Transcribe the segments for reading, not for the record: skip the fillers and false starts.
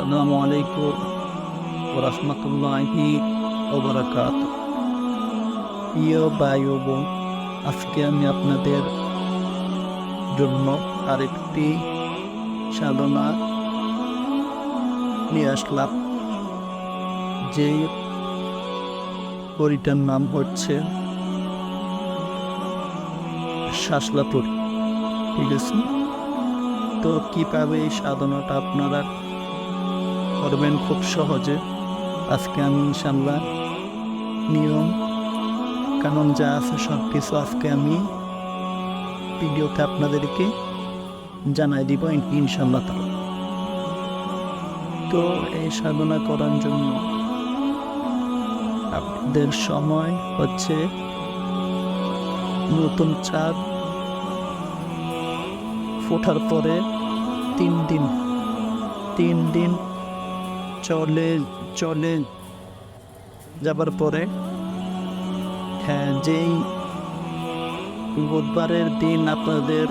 আসসালামু আলাইকুম ওয়া রাহমাতুল্লাহি ওয়া বারাকাতুহু। প্রিয় ভাই ও বোন, আজকে আমি আপনাদের জন্য আরেকটি সাধনা নিয়ে আসলাম। যে পরিটার নাম হচ্ছে শাসলাপুর। ঠিক আছে, তো কীভাবে এই সাধনাটা আপনারা করবেন খুব সহজে, আজকে আমি ইনশাল্লাহ নিয়ম কানুন যা আছে সব কিছু আজকে আমি ভিডিওতে আপনাদেরকে জানাই দিব ইনশাল্লাহ। তো এই সাধনা করার জন্য আপনাদের সময় হচ্ছে নতুন চাঁদ ফোটার পরে 3 দিন চলে যাবার পরে, যেই বুধবারের দিন আপনাদের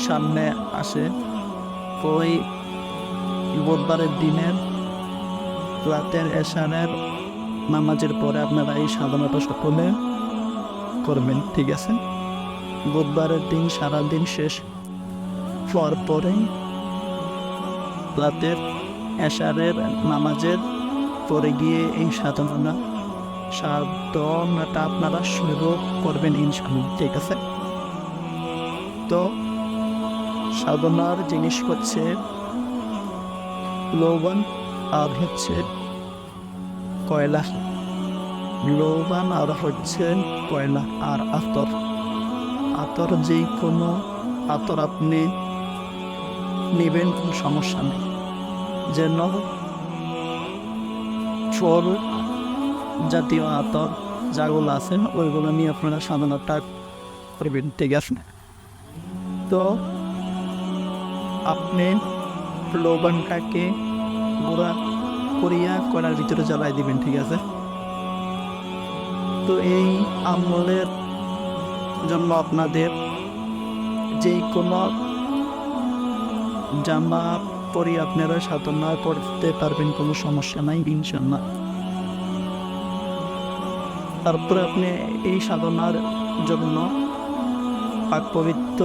সামনে আসে, ওই বুধবারের দিনের রাতের এশারের নামাজের পরে আপনারা এই সাধনাটা সকলে করবেন। ঠিক আছে, বুধবারের দিন সারাদিন শেষ হওয়ার পরে রাতের এশারের নামাজের পরে গিয়ে এই সাধনাটা আপনারা শুরু করবেন ইনশাআল্লাহ। ঠিক আছে, তো সাধনার জিনিস হচ্ছে লবণ আর হচ্ছে কয়লা। লবণ আর হচ্ছে কয়লা আর আতর যে কোনো আতর আপনি নেবেন, কোনো সমস্যা নেই, যেন ফল জাতীয় আতর যাগুলো আছে ওইগুলো নিয়ে আপনারা সাধনাটা করবেন। ঠিক আছে, তো আপনি লবণটাকে গুঁড়া করিয়া কয়লার ভিতরে জ্বালাই দিবেন। ঠিক আছে, তো এই আমলের জন্য আপনাদের যে কোনো জামা পরে আপনারা সাধনা করতে পারবেন, কোনো সমস্যা নাই ইনশাআল্লাহ। তারপরে আপনি এই সাধনার জন্য পাক পবিত্র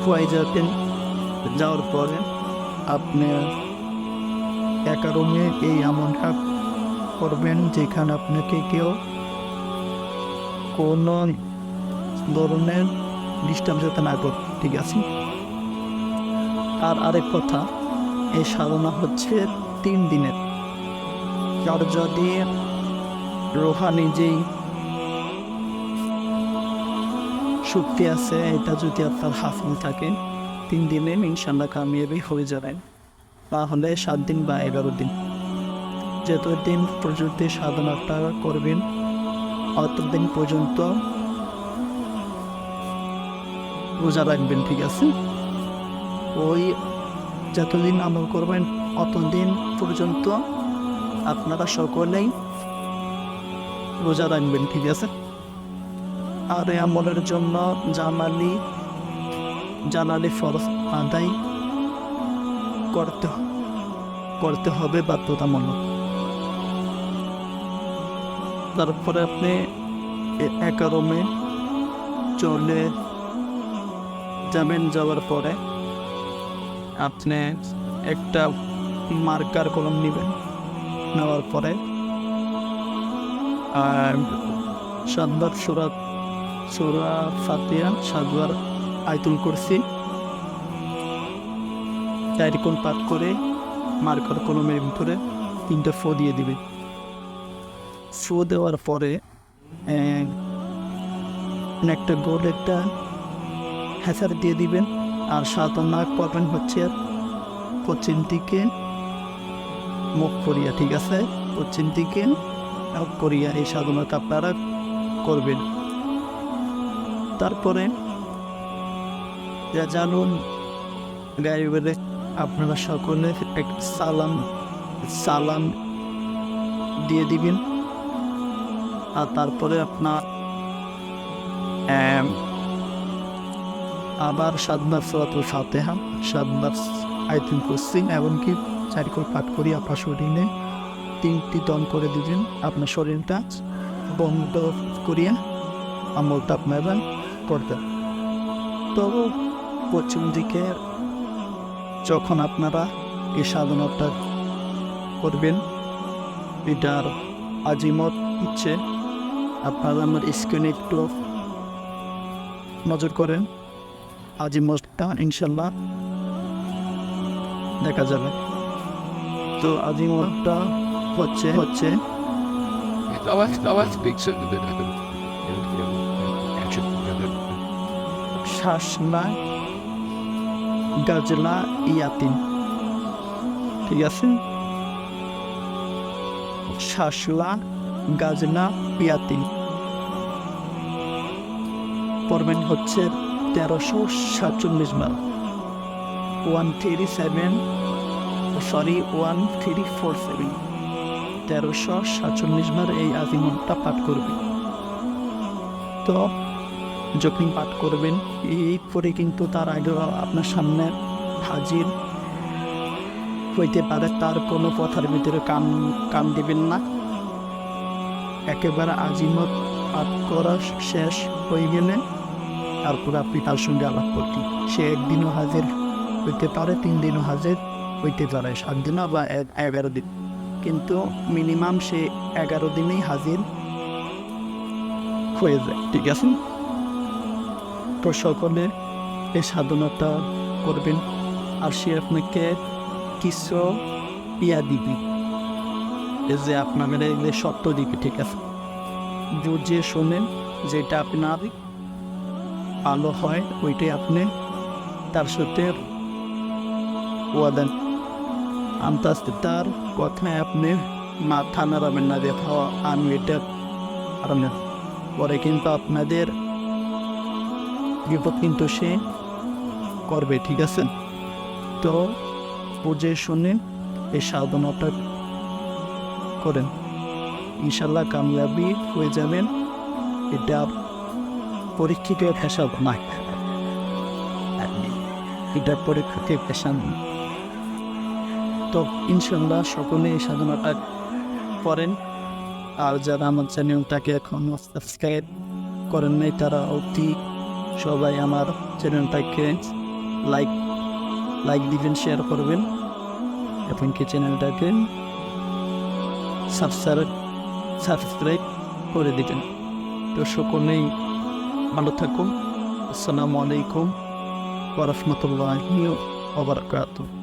হয়ে যাওয়ার পরে আপনি একা রুমে এই আমলটা করবেন, যেখানে আপনাকে কেউ কোনো ধরনের ডিস্টার্ব যাতে না করে। ঠিক আছে, আর আরেক কথা, এই সাধনা হচ্ছে 3 দিনের। কার যদি রোহানি যেই শক্তি আছে এটা যদি আপনার হাফিল থাকে, 3 দিনে ইনশাল্লাহ কামিয়াবি হয়ে যাবেন। তাহলে 7 দিন বা 11 দিন, যতদিন পর্যন্ত সাধনাটা করবেন অতদিন পর্যন্ত রোজা রাখবেন। ঠিক আছে, ওই যতদিন আমল করবেন অতদিন পর্যন্ত আপনারা সকলেই রোজা রাখবেন। ঠিক আছে, আর এই আমলের জন্য জানালি ফরজ আদায় করতে হবে বাধ্যতামূলক। তারপরে আপনি একা রুমে চলে যাবেন। যাওয়ার পরে আপনি একটা মার্কার কলম নেবেন, নেওয়ার পরে 7বার সূরা ফাতিহা, 7বার আয়াতুল কুরসি 4 কোণ পাঠ করে মার্কার কলমের ভিতরে 3টা ফু দিয়ে দিবে। ফু দেওয়ার পরে একটা গোল একটা হ্যাচার দিয়ে দিবেন, আর সাধনা করবেন হচ্ছে পশ্চিম দিকে মুখ করিয়া। ঠিক আছে, পশ্চিম দিকে মুখ করিয়া এই সাধনাটা আপনারা করবেন। তারপরে জানুন গাইবের আপনারা সকলে একটা সালাম দিয়ে দিবেন। আর তারপরে আপনার আবার 7বার সূরাতুল ফাতিহা, 7বার আয়াতুল কুরসি এমনকি 4 করে পাঠ করি আপনার শরীরে 3টি দম করে দিবেন। আপনার শরীরটা বন্ধ করিয়া আমলটা আপনারা করবেন। তো পশ্চিম দিকে যখন আপনারা এই সাধনাটা করবেন, এটার আজিমত হচ্ছে, আপনারা আমার স্ক্রিনে একটু নজর করেন, আজিমতটা ইনশাল্লাহ দেখা যাবে। তো আজিমতটা হচ্ছে শাসলা গাজলা ইয়াতিন, ঠিক আছে? শাসলা গাজলা ইয়াতিন পড়বেন হচ্ছে 1347 বার, 137 1347 1347 বার এই আজিমতটা পাঠ করবেন। তো যখন পাঠ করবেন এই পরে কিন্তু তার আগে আপনার সামনে হাজির হইতে পারে, তার কোনো কথার ভিতরে কান দিবেন না। একেবারে আজিমত পাঠ করা শেষ হয়ে গেলে তারপর আপনি তার সঙ্গে আলাপ করতেন। সে একদিনও হাজির হইতে পারে, 3 দিনও হাজির হইতে পারে, 7 দিনও বা 11 দিন, কিন্তু মিনিমাম সে 11 দিনেই হাজির হয়ে যায়, ঠিক আছে? তো সকলে এই সাধনাটা করবেন। আর সে আপনাকে কিছু দিবে, এই যে আপনাদের এই যে সত্য দিবে, ঠিক আছে? বুঝে শোনেন, যেটা আপনার ভালো হয় ওইটাই আপনি তার সাথে ওয়াদান আস্তে আস্তে তার কথায় আপনি মাথা নাড়াবেন না, দেখা আমি এটা পারব না, পরে কিন্তু আপনাদের বিপদ কিন্তু সে করবে, ঠিক আছে? তো বুঝে শুনে এই সাধনাটা করেন, ইনশাল্লাহ কামিয়াবি হয়ে যাবেন। এটা পরীক্ষিত হিসাব না, এটা পরীক্ষিত পেশা না। তো ইনশাল্লাহ সকলে এই সাধনাটা করেন। আর যারা আমার চ্যানেলটাকে এখনো সাবস্ক্রাইব করেন নাই তারা অতি সবাই আমার চ্যানেলটাকে লাইক দিবেন, শেয়ার করবেন, এমনকি চ্যানেলটাকে সাবস্ক্রাইব করে দিবেন। তো সকলেই ভালো থাকুন। আসসালামু আলাইকুম ওয়া রাহমাতুল্লাহি ওয়া বারাকাতুহু।